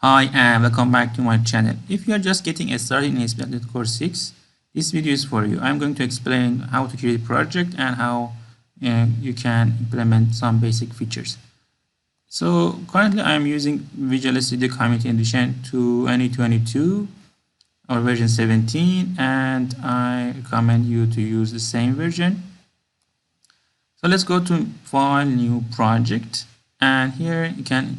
Hi and welcome back to my channel. If you are just getting started in ASP.NET Core 6, this video is for you. I'm going to explain how to create a project and how you can implement some basic features. So currently I'm using Visual Studio Community Edition 2022 or version 17, and I recommend you to use the same version. So let's go to File, New Project, and here you can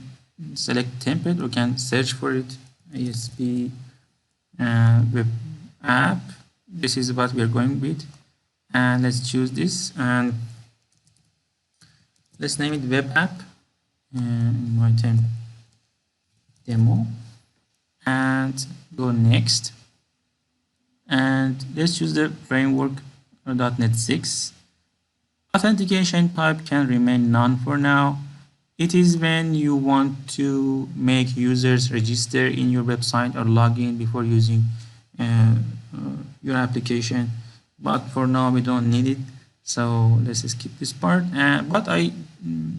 select template or can search for it. ASP web app. This is what we are going with, and let's choose this and let's name it web app in my time demo and go next, and let's choose the framework .NET 6. Authentication type can remain none for now. It is when you want to make users register in your website or log in before using your application. But for now, we don't need it. So let's skip this part. But I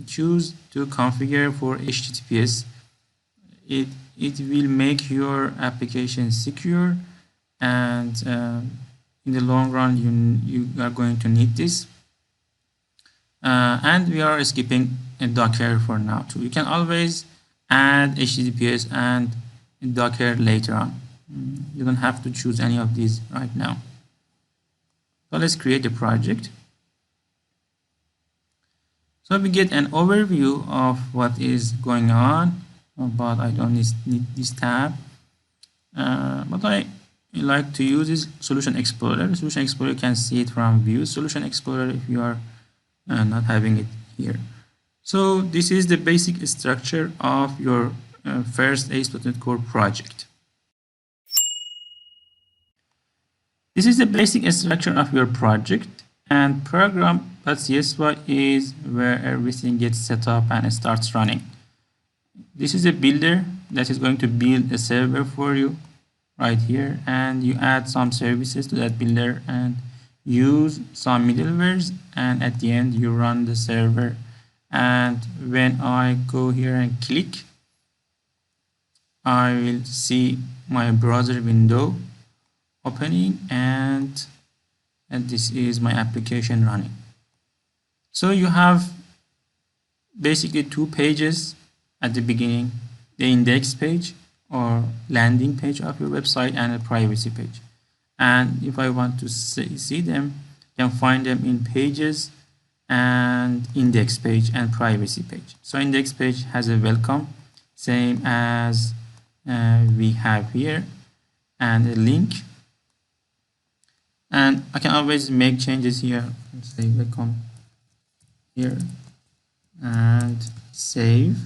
choose to configure for HTTPS. It will make your application secure, and in the long run, you are going to need this. And we are skipping Docker for now too. You can always add HTTPS and Docker later on. You don't have to choose any of these right now. So let's create a project. So we get an overview of what is going on, but I don't need this tab. What I like to use is Solution Explorer. Solution Explorer, you can see it from View. Solution Explorer if you are not having it here. So this is the basic structure of your first ASP.NET Core project. This is the basic structure of your project, and Program.cs is where everything gets set up and starts running. This is a builder that is going to build a server for you right here, and you add some services to that builder and use some middlewares, and at the end you run the server. And when I go here and click, I will see my browser window opening, and this is my application running. So you have basically two pages at the beginning: the index page or landing page of your website and a privacy page. And if I want to see them, I can find them in pages and index page and privacy page. So index page has a welcome, same as we have here, and a link. And I can always make changes here. Let's say welcome here and save.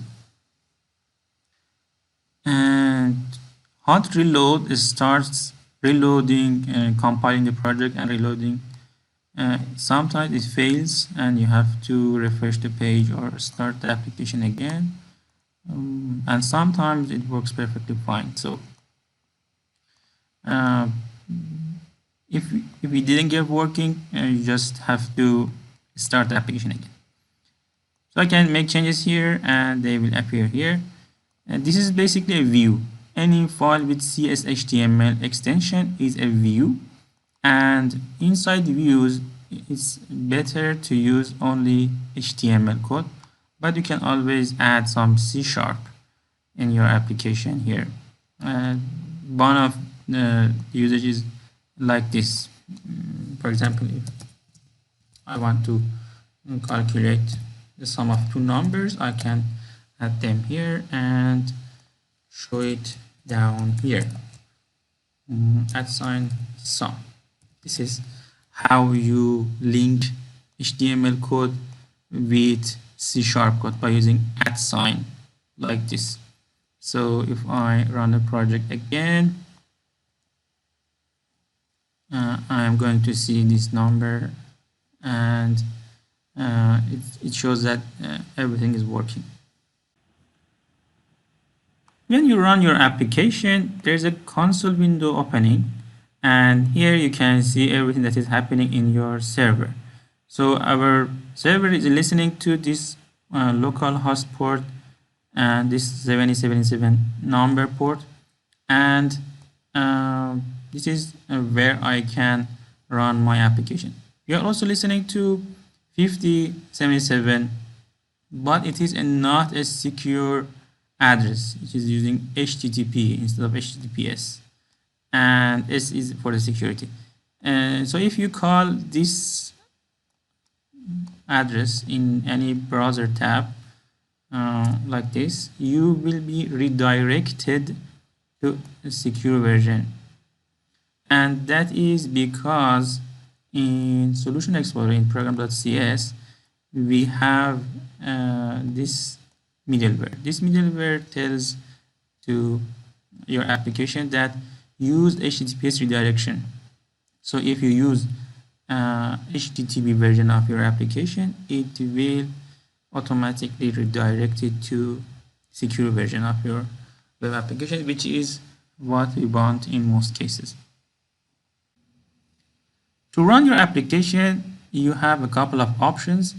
And hot reload starts reloading and compiling the project and reloading. Sometimes it fails and you have to refresh the page or start the application again, and sometimes it works perfectly fine. So if it didn't get working, you just have to start the application again. So I can make changes here and they will appear here. And this is basically a view. Any file with CSHTML extension is a view, and inside views it's better to use only HTML code, but you can always add some C# in your application here. One of the usages like this. For example, if I want to calculate the sum of two numbers, I can add them here and show it down here. @sum. This is how you link HTML code with C# code by using @ like this. So if I run the project again, I'm going to see this number, and it shows that everything is working. When you run your application, there's a console window opening, and here you can see everything that is happening in your server. So our server is listening to this local host port and this 7077 number port, and this is where I can run my application. You are also listening to 5077, but it is not a secure address. It is using HTTP instead of HTTPS, and S is for the security. So if you call this address in any browser tab like this, you will be redirected to a secure version, and that is because in Solution Explorer in Program.cs we have this middleware. This middleware tells to your application that use HTTPS redirection. So if you use HTTP version of your application, it will automatically redirect it to secure version of your web application, which is what we want in most cases. To run your application, you have a couple of options.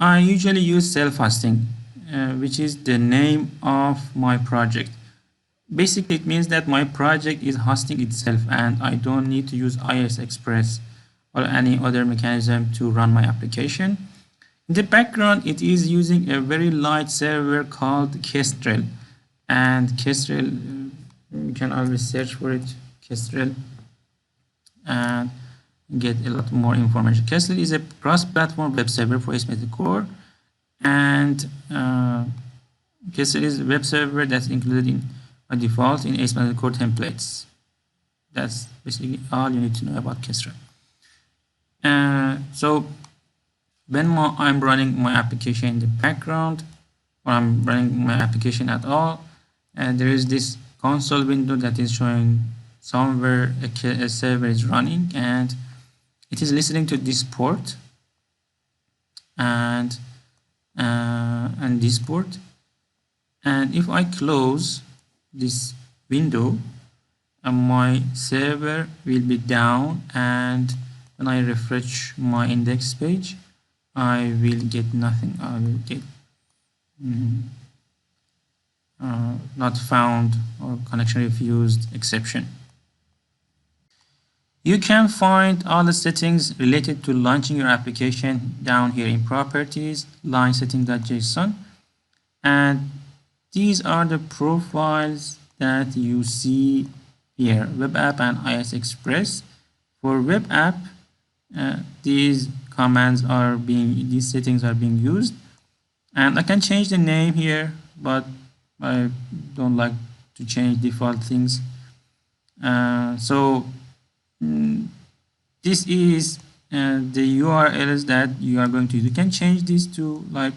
I usually use self-hosting, which is the name of my project. Basically, it means that my project is hosting itself and I don't need to use IIS Express or any other mechanism to run my application. In the background, it is using a very light server called Kestrel. And Kestrel, you can always search for it, Kestrel, and get a lot more information. Kestrel is a cross-platform web server for ASP.NET Core, and Kestrel is a web server that's included in by default in ASP.NET Core templates. That's basically all you need to know about Kestrel. So when I'm running my application in the background, or I'm running my application at all, and there is this console window that is showing somewhere a server is running, and it is listening to this port and this port. And if I close this window, my server will be down, and when I refresh my index page, I will get nothing. I will get not found or connection refused exception. You can find all the settings related to launching your application down here in properties, line setting.json, and these are the profiles that you see here, web app and IIS Express. For web app, these settings are being used, and I can change the name here, but I don't like to change default things. This is the URLs that you are going to use. You can change this to like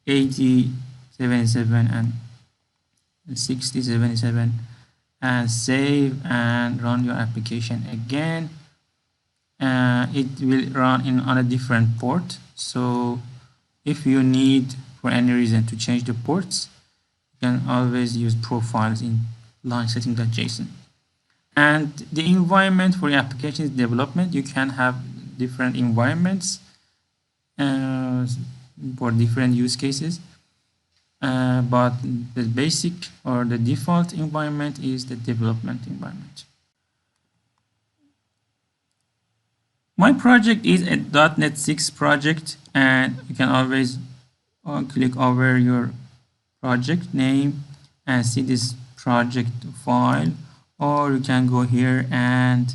8077 and 6077 and save and run your application again. It will run on a different port. So if you need for any reason to change the ports, you can always use profiles in line setting.json. And the environment for your application is development. You can have different environments for different use cases, but the basic or the default environment is the development environment. My project is a .NET 6 project, and you can always click over your project name and see this project file, or you can go here and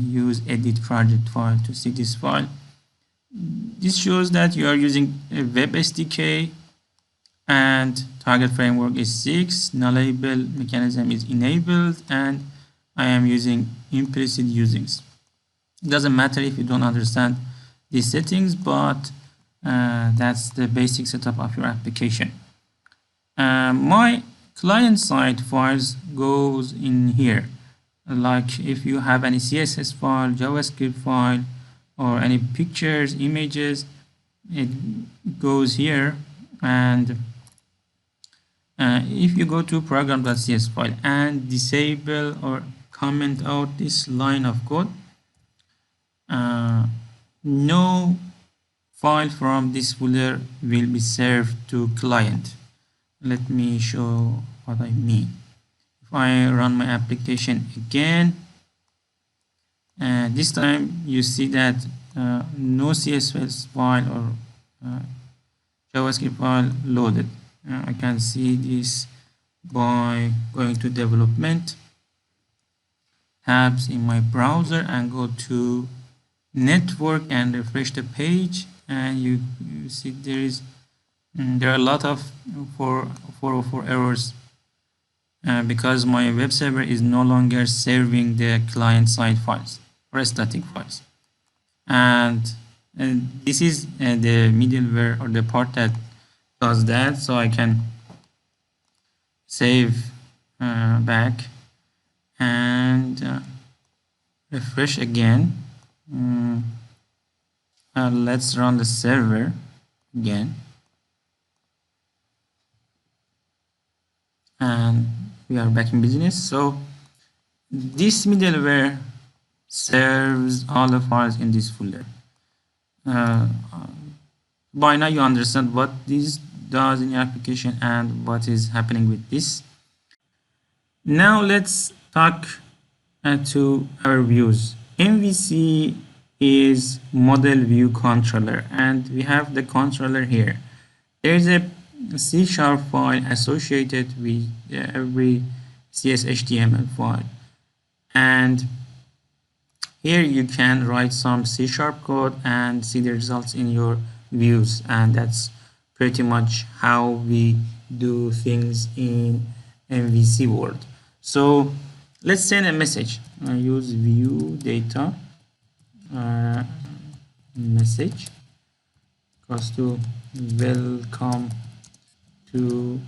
use edit project file to see this file. This shows that you are using a web SDK and target framework is 6, nullable mechanism is enabled, and I am using implicit usings. It doesn't matter if you don't understand these settings, but that's the basic setup of your application. My client-side files goes in here. Like if you have any CSS file, JavaScript file, or any pictures, images, it goes here. And if you go to Program.cs file and disable or comment out this line of code, no file from this folder will be served to client. let me show what I mean. If I run my application again, and this time you see that no CSS file or JavaScript file loaded. I can see this by going to development tabs in my browser and go to network and refresh the page, and you see there are a lot of 404 errors because my web server is no longer serving the client side files or static files, and this is the middleware or the part that does that. So I can save back and refresh again. Let's run the server again, and we are back in business. So this middleware serves all the files in this folder. By now you understand what this does in your application and what is happening with this. Now let's talk to our views. MVC is model view controller, and we have the controller here. There is a C# file associated with every CS/HTML file, and here you can write some C# code and see the results in your views, and that's pretty much how we do things in MVC world. So let's send a message. I use view data message equals to welcome to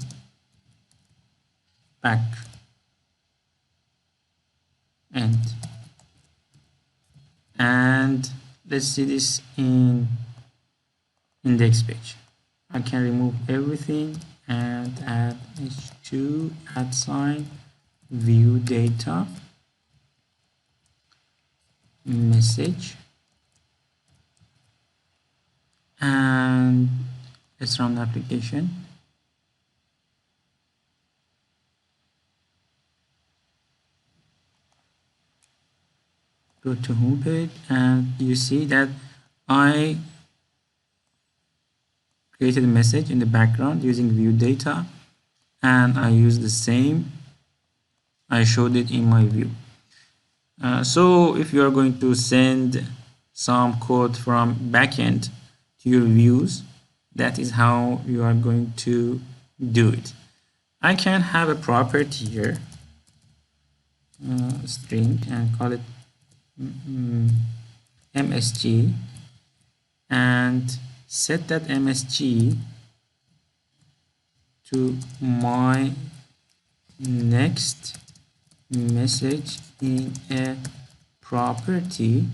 back end, and let's see this in index page. I can remove everything and add h2 @ view data message, and let's run the application. Go to home page, and you see that I created a message in the background using view data, and I use the same. I showed it in my view. So if you are going to send some code from backend to your views, that is how you are going to do it. I can have a property here, string, and call it MSG, and set that MSG to my next message in a property,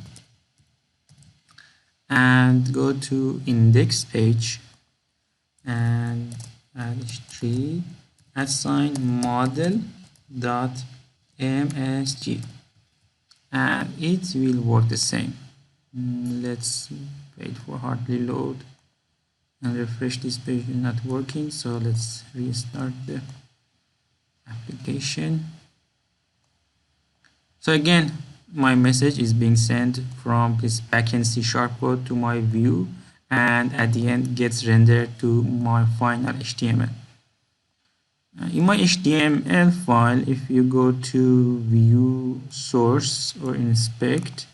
and go to index page and add h3 assign model.msg, and it will work the same. Let's wait for hardly load and refresh. This page is not working, so let's restart the application. So again, my message is being sent from this backend C# code to my view, and at the end gets rendered to my final HTML. In my HTML file, if you go to view source or inspect,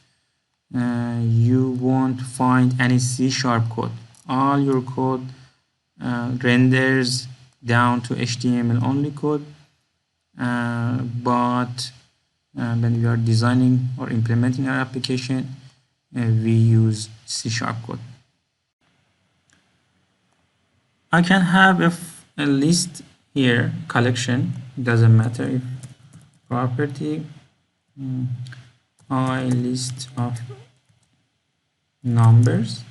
you won't find any C# code. All your code renders down to HTML only code, but when we are designing or implementing our application, we use C# code. I can have a list here, collection, doesn't matter if property I list of numbers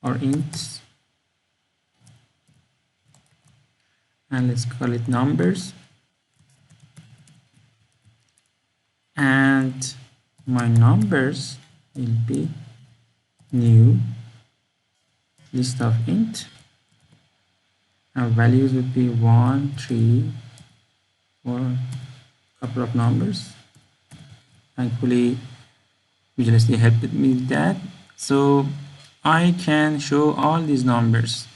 or ints, and let's call it numbers, and my numbers will be new list of int, Our values would be 1, 3, or a couple of numbers. Thankfully, Visual Studio helped me with that. So I can show all these numbers.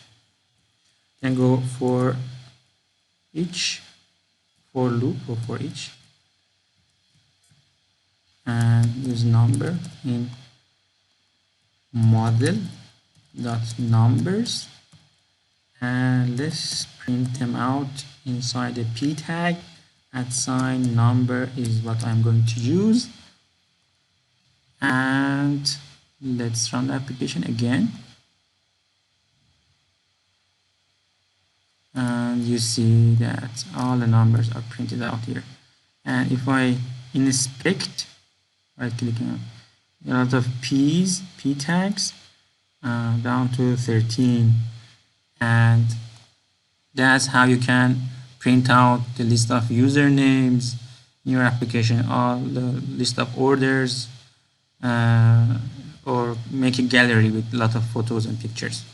Can go for each, for loop or for each, and use number in model dot numbers, and let's print them out inside the p tag. At sign number is what I'm going to use, and let's run the application again. And you see that all the numbers are printed out here. And if I inspect, right clicking on a lot of p tags, down to 13, and that's how you can print out the list of usernames in your application, all the list of orders, or make a gallery with a lot of photos and pictures.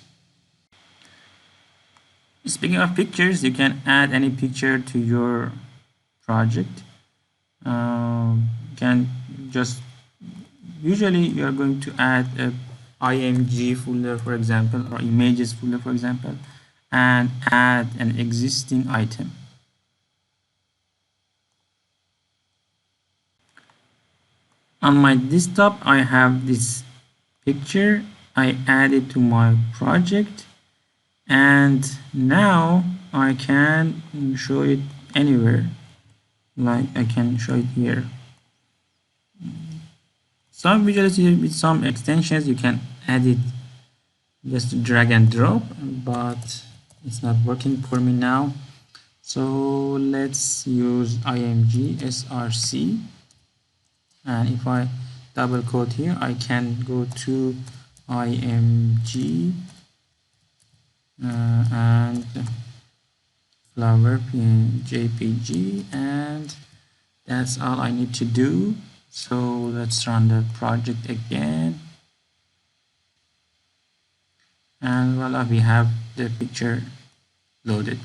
Speaking of pictures, you can add any picture to your project. You can just, usually you are going to add a img folder, for example, or images folder, for example, and add an existing item. On my desktop, I have this picture. I add it to my project, and now I can show it anywhere. Like I can show it here. Some Visual Studio with some extensions you can add it just drag and drop, but it's not working for me now. So let's use img src, and if I double quote here, I can go to img and flower jpg, and that's all I need to do. So let's run the project again, and voila, we have the picture loaded.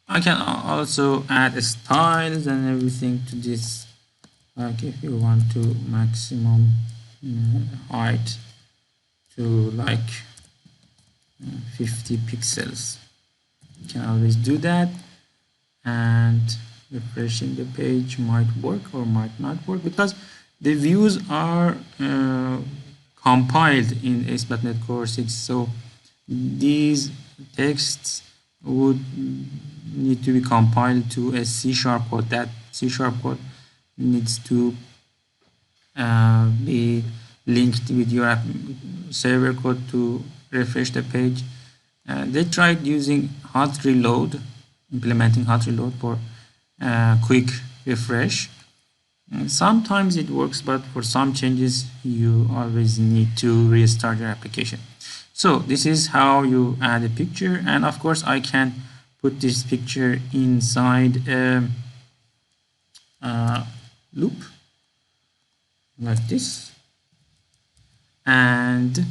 I can also add styles and everything to this, like if you want to maximum height to like 50 pixels, you can always do that, and refreshing the page might work or might not work because the views are compiled in ASP.NET Core 6, so these texts would need to be compiled to a C# code. That C# code needs to be linked with your server code to refresh the page. They tried using hot reload, implementing hot reload for quick refresh. Sometimes it works, but for some changes you always need to restart your application. So this is how you add a picture, and of course I can put this picture inside a loop like this and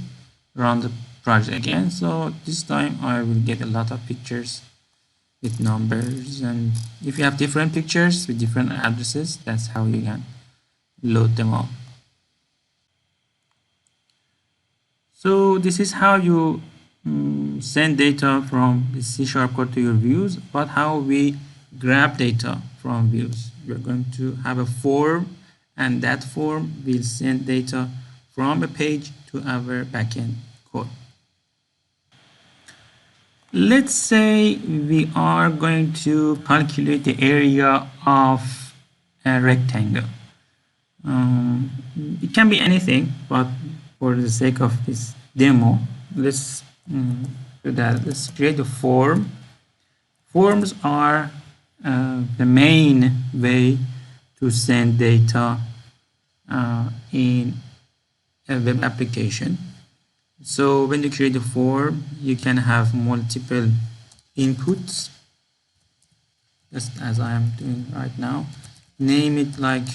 run the project again. So this time I will get a lot of pictures with numbers, and if you have different pictures with different addresses, that's how you can load them all. So this is how you send data from the C# code to your views, but how we grab data from views. We're going to have a form, and that form will send data from a page to our backend code. Let's say we are going to calculate the area of a rectangle. It can be anything, but for the sake of this demo, let's do that. Let's create a form. Forms are the main way to send data in a web application. So when you create a form, you can have multiple inputs, just as I am doing right now. Name it like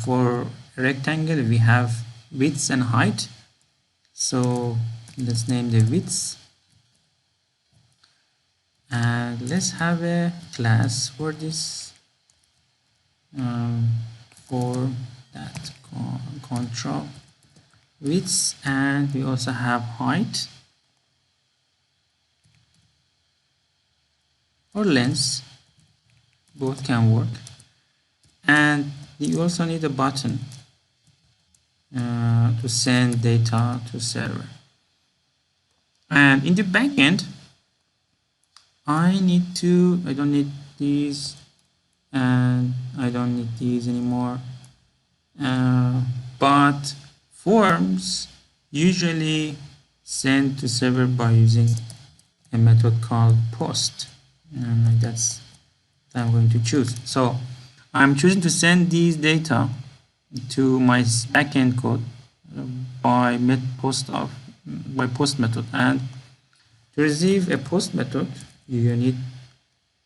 for rectangle we have width and height. So let's name the width And let's have a class for this for that control width, and we also have height or length, both can work. And you also need a button to send data to server. And in the backend, I don't need these, and I don't need these anymore. But forms usually send to server by using a method called post, and that's what I'm going to choose. So I'm choosing to send these data to my backend code by post method, and to receive a post method you need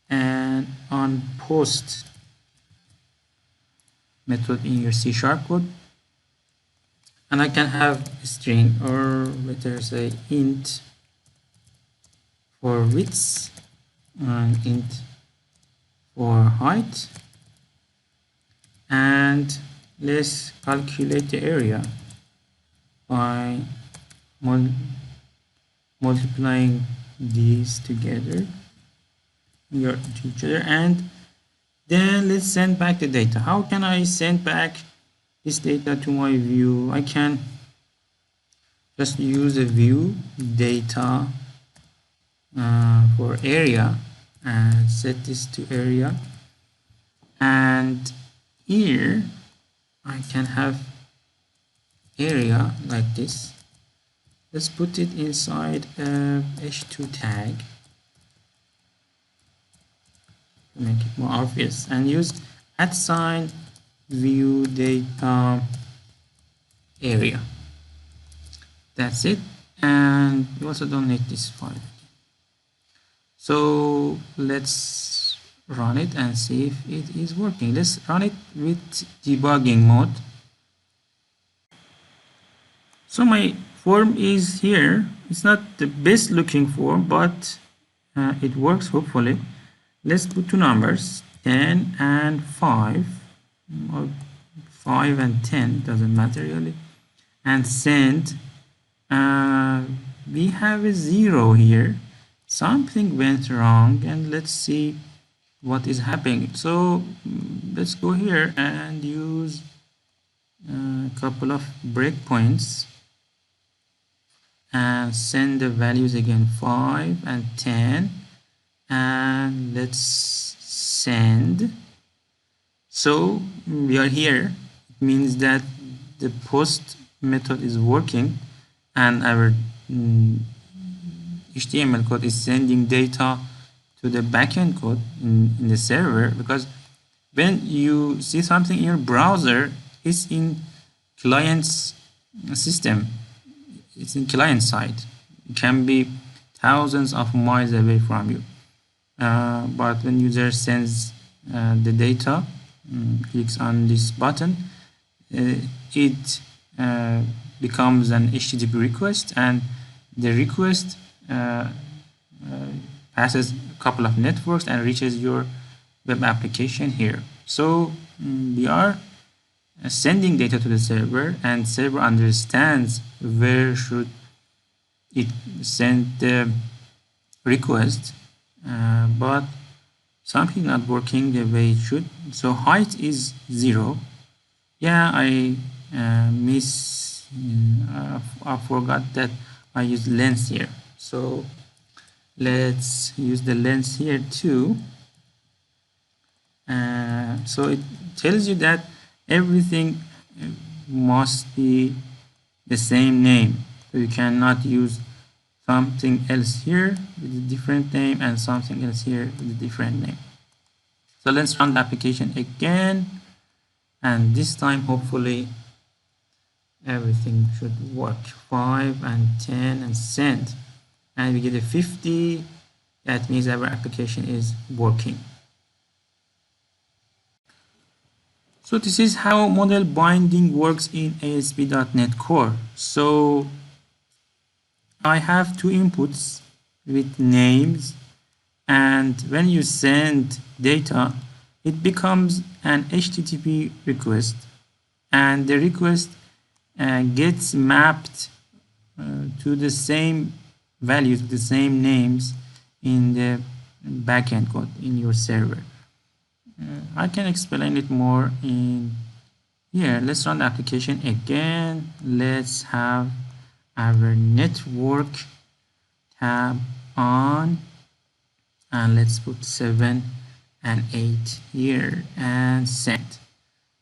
an onPost method in your C# code, and I can have a string, or better say int for width and int for height, and let's calculate the area by multiplying these together to each other, and then let's send back the data. How can I send back this data to my view? I can just use a view data for area and set this to area, and here I can have area like this. Let's put it inside a h2 tag to make it more obvious, and use @view data area. That's it, and you also don't need this file. So let's run it and see if it is working. Let's run it with debugging mode. So my form is here. It's not the best looking form, but it works hopefully. Let's put two numbers, 10 and 5, or 5 and 10, doesn't matter really, and send. We have a 0 here. Something went wrong, and let's see what is happening. So let's go here and use a couple of breakpoints and send the values again, 5 and 10, and let's send. So we are here. It means that the post method is working, and our HTML code is sending data to the backend code in the server, because when you see something in your browser, it's in client's system, it's in client side. It can be thousands of miles away from you, but when user sends the data, clicks on this button, it becomes an HTTP request, and the request passes a couple of networks and reaches your web application here. So we are sending data to the server, and server understands where should it send the request, but something not working the way it should. So height is 0. Yeah, I forgot that I used length here. So let's use the length here too. So it tells you that everything must be the same name. So you cannot use something else here with a different name and something else here with a different name. So let's run the application again, and this time hopefully everything should work. 5 and 10 and send, and we get a 50. That means our application is working. So this is how model binding works in ASP.NET Core. So I have two inputs with names And when you send data, it becomes an HTTP request, and the request gets mapped to the same values, the same names in the backend code in your server. I can explain it more in here. Let's run the application again. Let's have our network tab on, and let's put 7 and 8 here and send.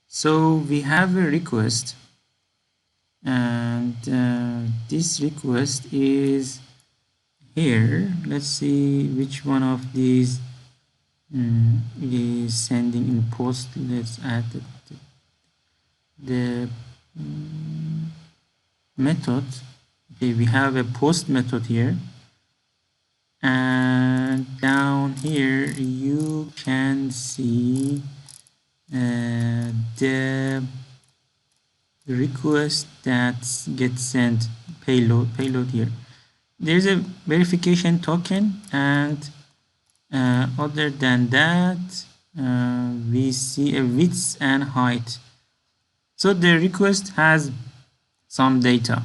So we have a request, and this request is here. Let's see which one of these is sending in post. Let's add the method. Okay, we have a post method here, and down here you can see the request that gets sent payload here. There's a verification token, and other than that we see a width and height. So the request has some data.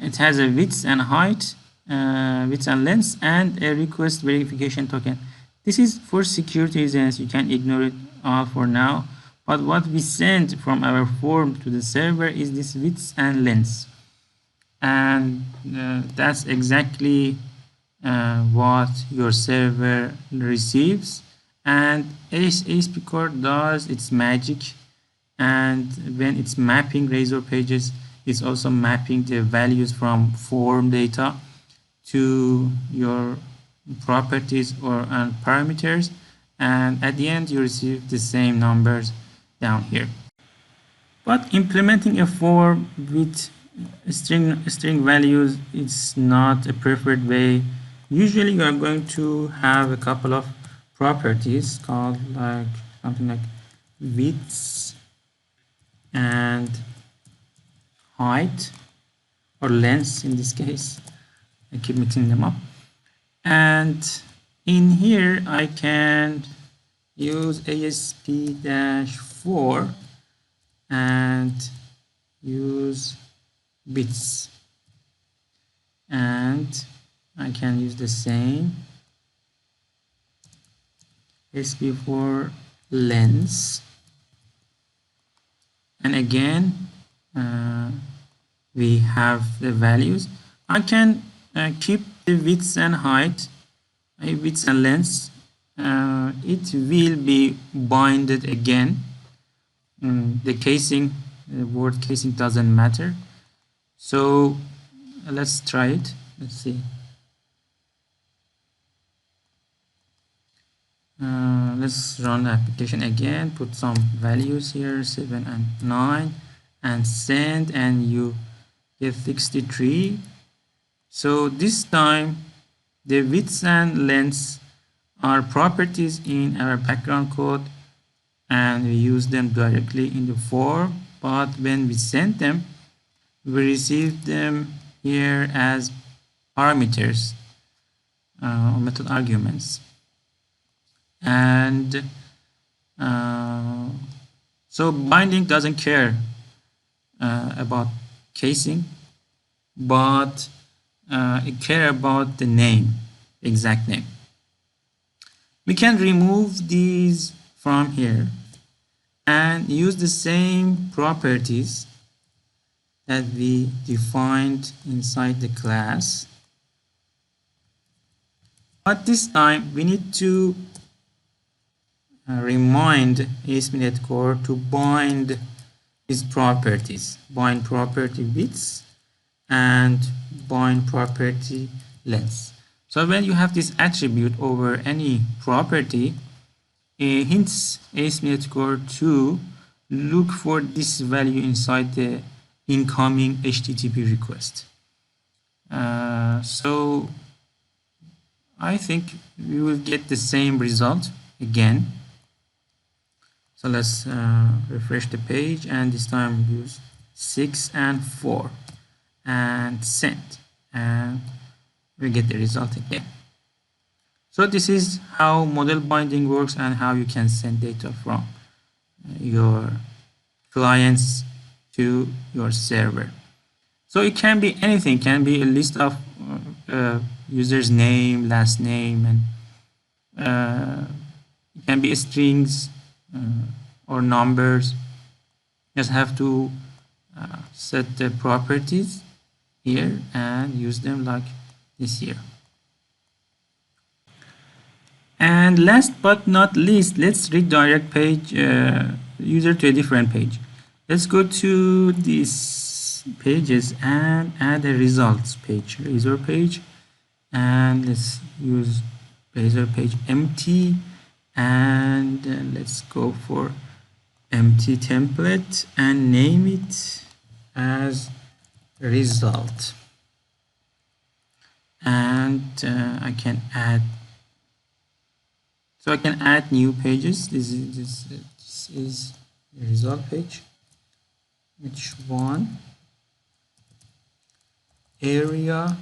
It has a width and height, width and length, and a request verification token. This is for security reasons. You can ignore it all for now. But what we send from our form to the server is this width and length. And that's exactly what your server receives. And ASP Core does its magic, and when it's mapping Razor pages, it's also mapping the values from form data to your properties or parameters, and at the end you receive the same numbers down here. But implementing a form with string values is not a preferred way. Usually you are going to have a couple of properties called like something like width and height, or length in this case. I keep mixing them up. And in here I can use ASP-4 and use bits, and I can use the same ASP-4 length, and again we have the values. I can keep the width and height, width and length. It will be binded again. The casing, the word casing doesn't matter. So let's try it. Let's see. Let's run the application again, put some values here, 7 and 9, and send, and you get 63. So this time the width and length are properties in our background code, and we use them directly in the form, but when we send them, we receive them here as parameters or method arguments. And so binding doesn't care about casing, but it cares about the name, exact name. We can remove these from here and use the same properties that we defined inside the class, but this time we need to remind ASP.NET Core to bind these properties, bind property width and bind property length. So when you have this attribute over any property, it hints ASP.NET Core to look for this value inside the incoming HTTP request. So I think we will get the same result again. So let's refresh the page, and this time use 6 and 4 and send, and we get the result again. So this is how model binding works and how you can send data from your clients to your server. So it can be anything, it can be a list of user's name, last name, and it can be strings or numbers. Just have to set the properties here and use them like this here. And last but not least, let's redirect page user to a different page. Let's go to these pages and add a results page, razor page, and let's use razor page empty, and let's go for empty template and name it as result. And I can add, so I can add new pages. This is the result page. Which one? Area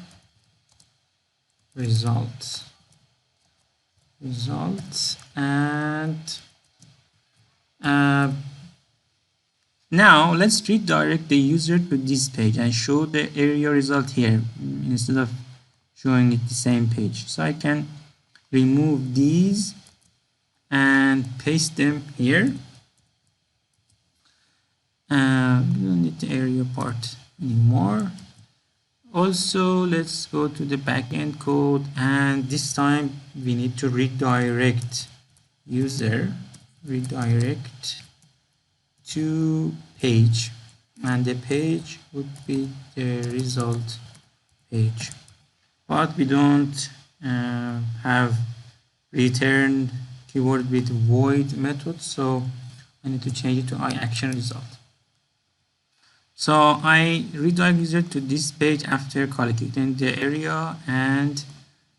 results. And now let's redirect the user to this page and show the area result here instead of showing it the same page. So I can remove these and paste them here. We don't need the area part anymore. Also, let's go to the backend code, and this time we need to redirect user, redirect to page, and the page would be the result page. But we don't have return keyword with void method, so I need to change it to iActionResult. So I redirect user to this page after collocating the area, and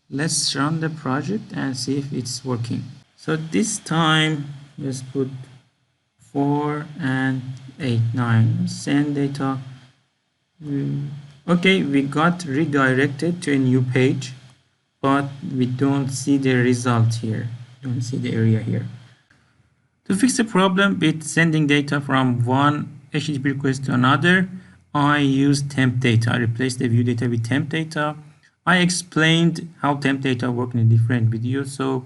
let's run the project and see if it's working. So this time let's put 4 and 8, 9, send data. Okay, we got redirected to a new page, but we don't see the result here. Don't see the area here. To fix the problem with sending data from one HTTP request to another, I use TempData. I replaced the view data with TempData. I explained how TempData works in a different video, so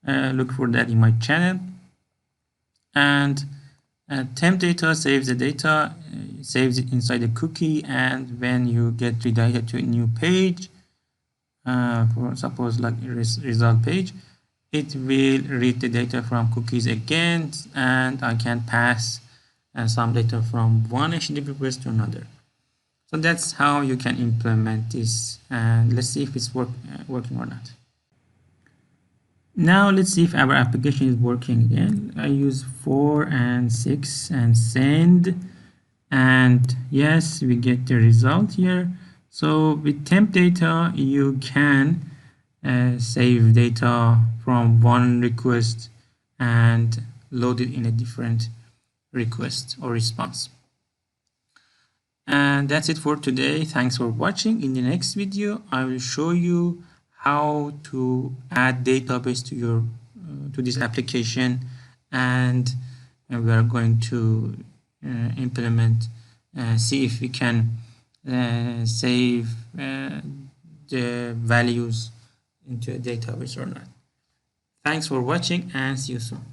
look for that in my channel. And TempData saves the data, saves it inside a cookie, and when you get redirected to a new page, for suppose like result page, it will read the data from cookies again, and I can pass some data from one HTTP request to another. So that's how you can implement this, and let's see if it's working or not. Now let's see if our application is working again. I use 4 and 6 and send, and yes, we get the result here. So with TempData, you can save data from one request and load it in a different request or response. And that's it for today. Thanks for watching. In the next video, I will show you how to add database to your to this application, and we are going to implement, see if we can save the values into a database or not. Thanks for watching, and see you soon.